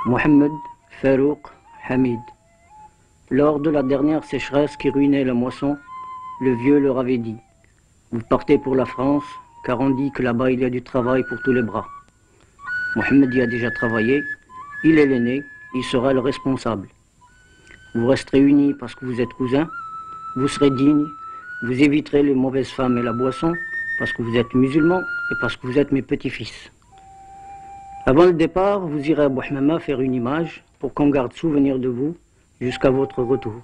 Mohamed Farouk Hamid. Lors de la dernière sécheresse qui ruinait la moisson, le vieux leur avait dit « Vous partez pour la France, car on dit que là-bas il y a du travail pour tous les bras. » Mohamed y a déjà travaillé, il est l'aîné, il sera le responsable. Vous resterez unis parce que vous êtes cousins, vous serez dignes, vous éviterez les mauvaises femmes et la boisson, parce que vous êtes musulmans et parce que vous êtes mes petits-fils. Avant le départ, vous irez à Bouhmama faire une image pour qu'on garde souvenir de vous jusqu'à votre retour.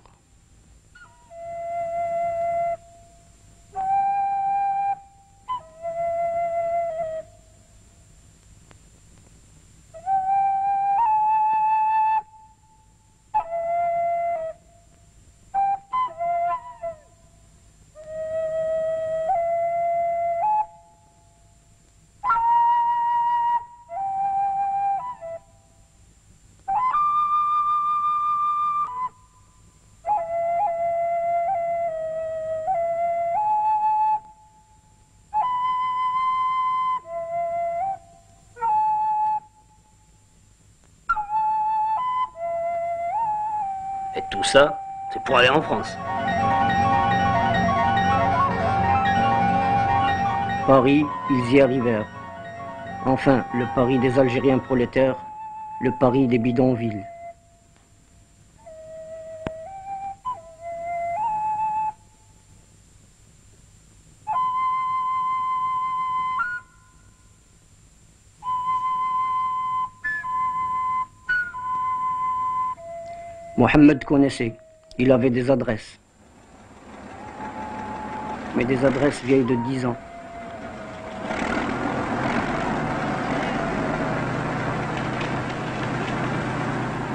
Et tout ça, c'est pour aller en France. Paris, ils y arrivèrent. Enfin, le Paris des Algériens prolétaires, le Paris des bidonvilles. Mohamed connaissait, il avait des adresses. Mais des adresses vieilles de 10 ans.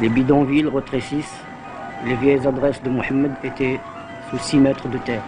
Les bidonvilles retrécissent, les vieilles adresses de Mohamed étaient sous 6 mètres de terre.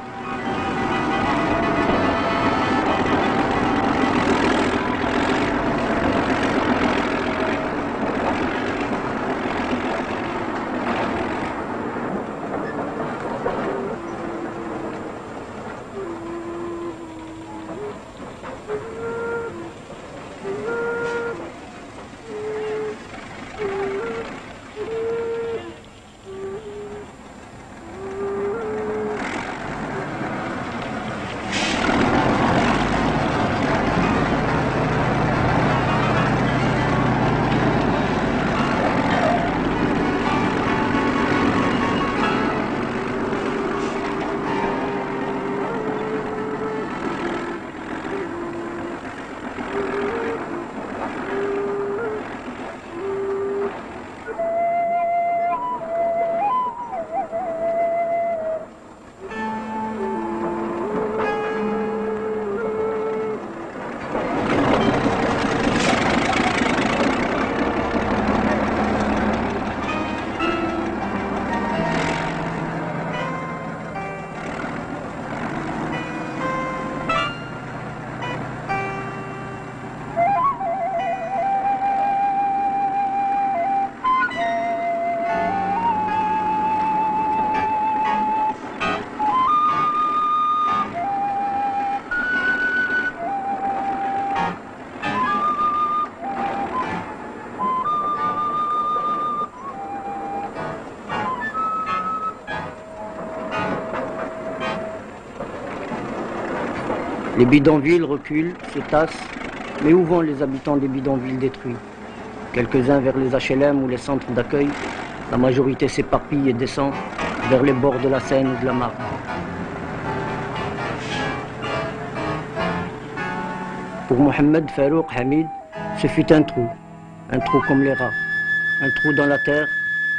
Les bidonvilles reculent, se tassent, mais où vont les habitants des bidonvilles détruits? Quelques-uns vers les HLM ou les centres d'accueil, la majorité s'éparpille et descend vers les bords de la Seine ou de la Marne. Pour Mohamed Farouk Hamid, ce fut un trou comme les rats, un trou dans la terre,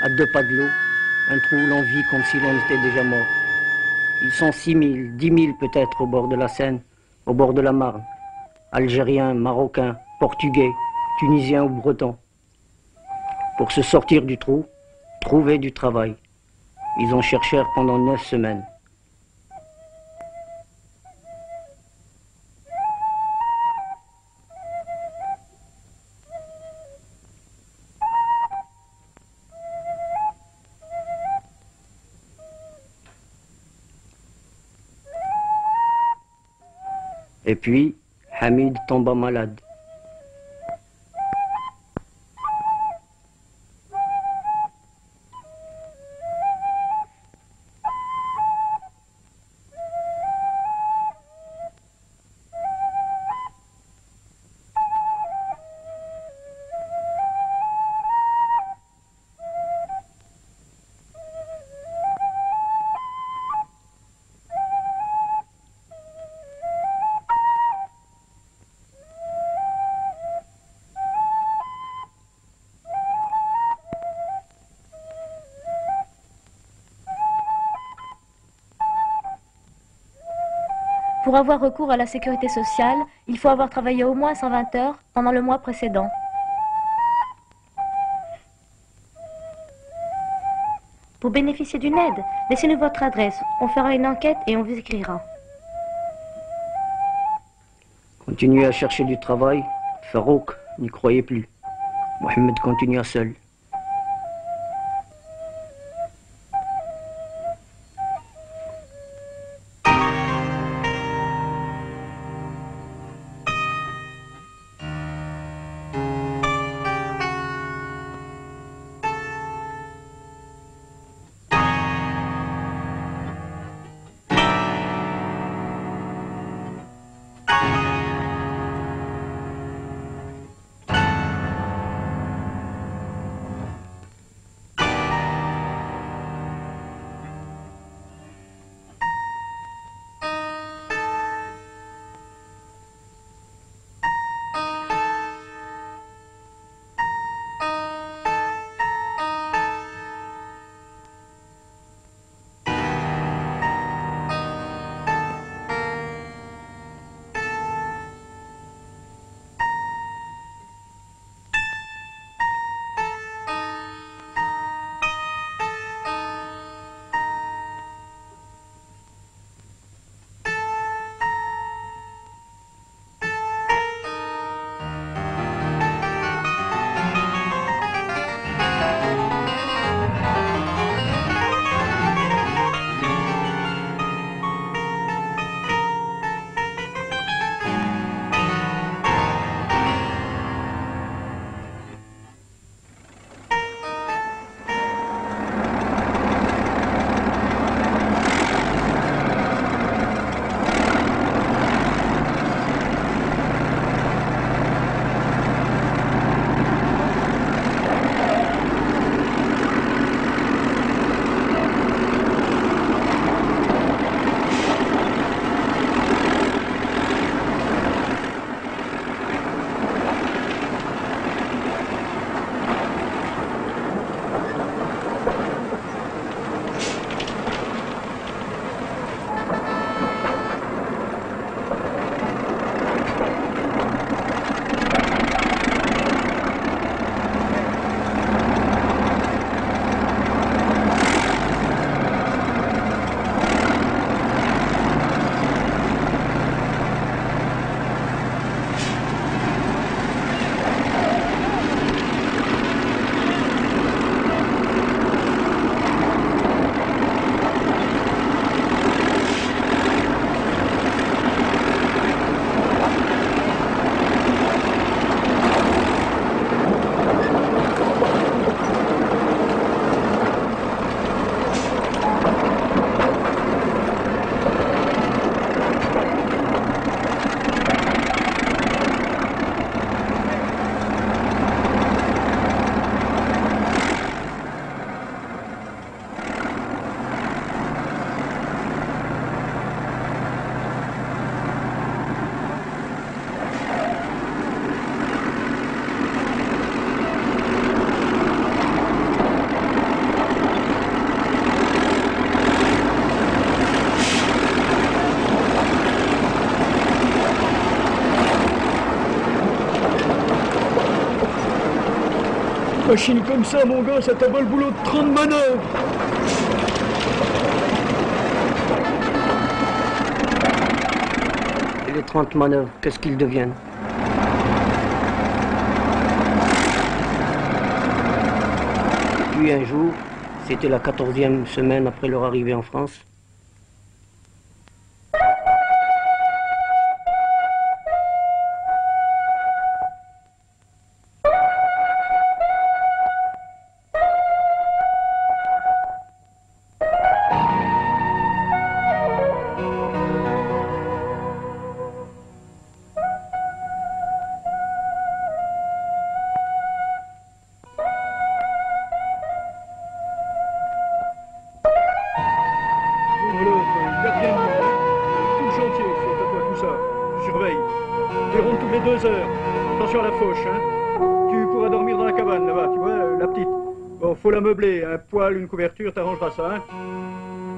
à 2 pas de l'eau, un trou où l'on vit comme si l'on était déjà mort. Ils sont 6 000, 10 000 peut-être au bord de la Seine, au bord de la Marne, Algériens, Marocains, Portugais, Tunisiens ou Bretons. Pour se sortir du trou, trouver du travail. Ils en cherchèrent pendant 9 semaines. Et puis, Hamid tomba malade. Pour avoir recours à la sécurité sociale, il faut avoir travaillé au moins 120 heures pendant le mois précédent. Pour bénéficier d'une aide, laissez-nous votre adresse. On fera une enquête et on vous écrira. Continuez à chercher du travail. Farouk n'y croyait plus. Mohamed continua seul. Machine comme ça, mon gars, ça t'abat le boulot de 30 manœuvres. Et les 30 manœuvres, qu'est-ce qu'ils deviennent? Puis un jour, c'était la 14e semaine après leur arrivée en France. Faut la meubler, un poêle, une couverture, t'arrangeras ça, hein?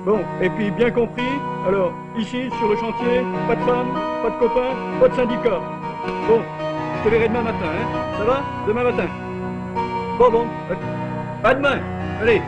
Bon, et puis bien compris, alors, ici, sur le chantier, pas de femmes, pas de copains, pas de syndicats. Bon, je te verrai demain matin, hein. Ça va? Demain matin. Bon, à demain. Allez.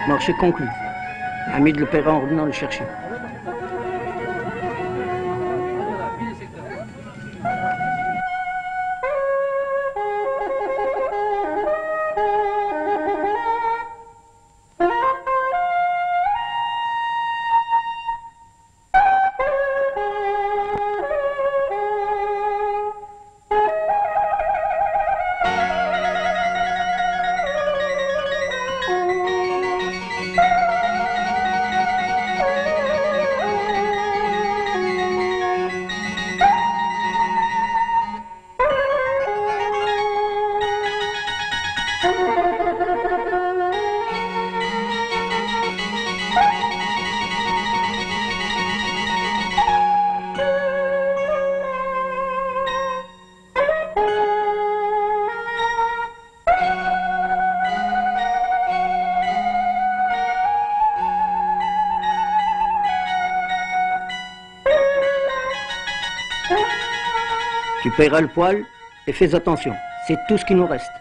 Marché conclu. Hamid le paiera en revenant le chercher. Tu paieras le poil et fais attention. C'est tout ce qui nous reste.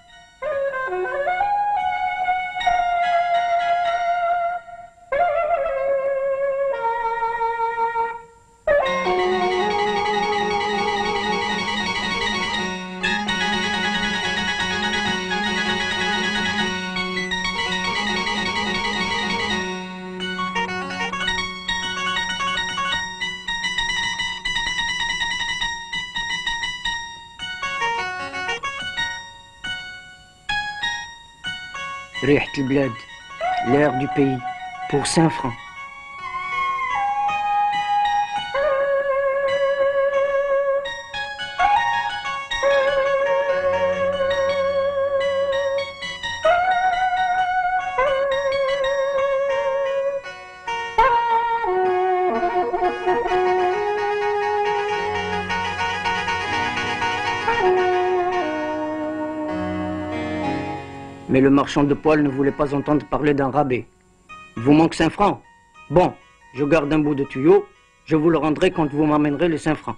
ريحة البلاد, l'air du pays, pour 5 francs. Mais le marchand de poils ne voulait pas entendre parler d'un rabais. Il vous manque 5 francs? Bon, je garde un bout de tuyau, je vous le rendrai quand vous m'amènerez les 5 francs.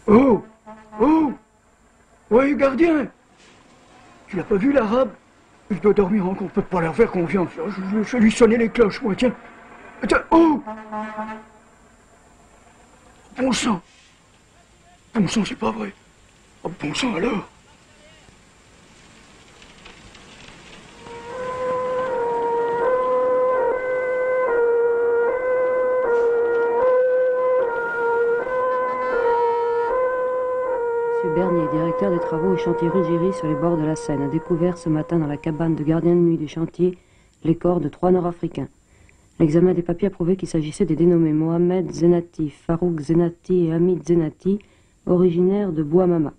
Oh! Oh! Oui, gardien! Tu l'as pas vu, l'arabe? Il doit dormir encore, on peut pas leur faire confiance. Je vais lui sonner les cloches, moi, tiens. Tiens, oh! Bon sang! Bon sang, c'est pas vrai. Oh, bon sang, alors! Bernier, directeur des travaux et chantiers Ruggieri sur les bords de la Seine, a découvert ce matin dans la cabane de gardien de nuit du chantier les corps de 3 Nord-Africains. L'examen des papiers a prouvé qu'il s'agissait des dénommés Mohamed Zenati, Farouk Zenati et Hamid Zenati, originaires de Bouamama.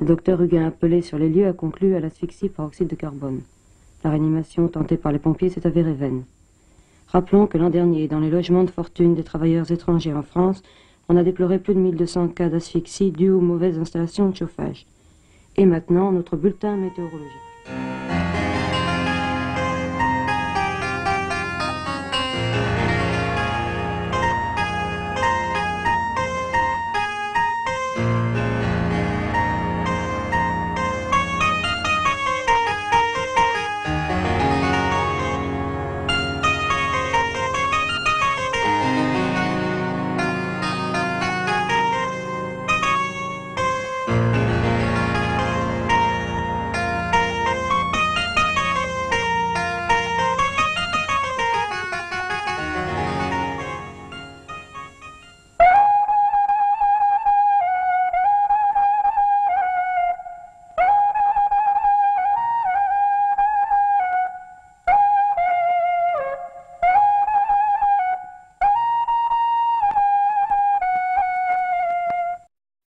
Le docteur Huguin, appelé sur les lieux, a conclu à l'asphyxie par oxyde de carbone. La réanimation tentée par les pompiers s'est avérée vaine. Rappelons que l'an dernier, dans les logements de fortune des travailleurs étrangers en France, on a déploré plus de 1200 cas d'asphyxie dus aux mauvaises installations de chauffage. Et maintenant, notre bulletin météorologique.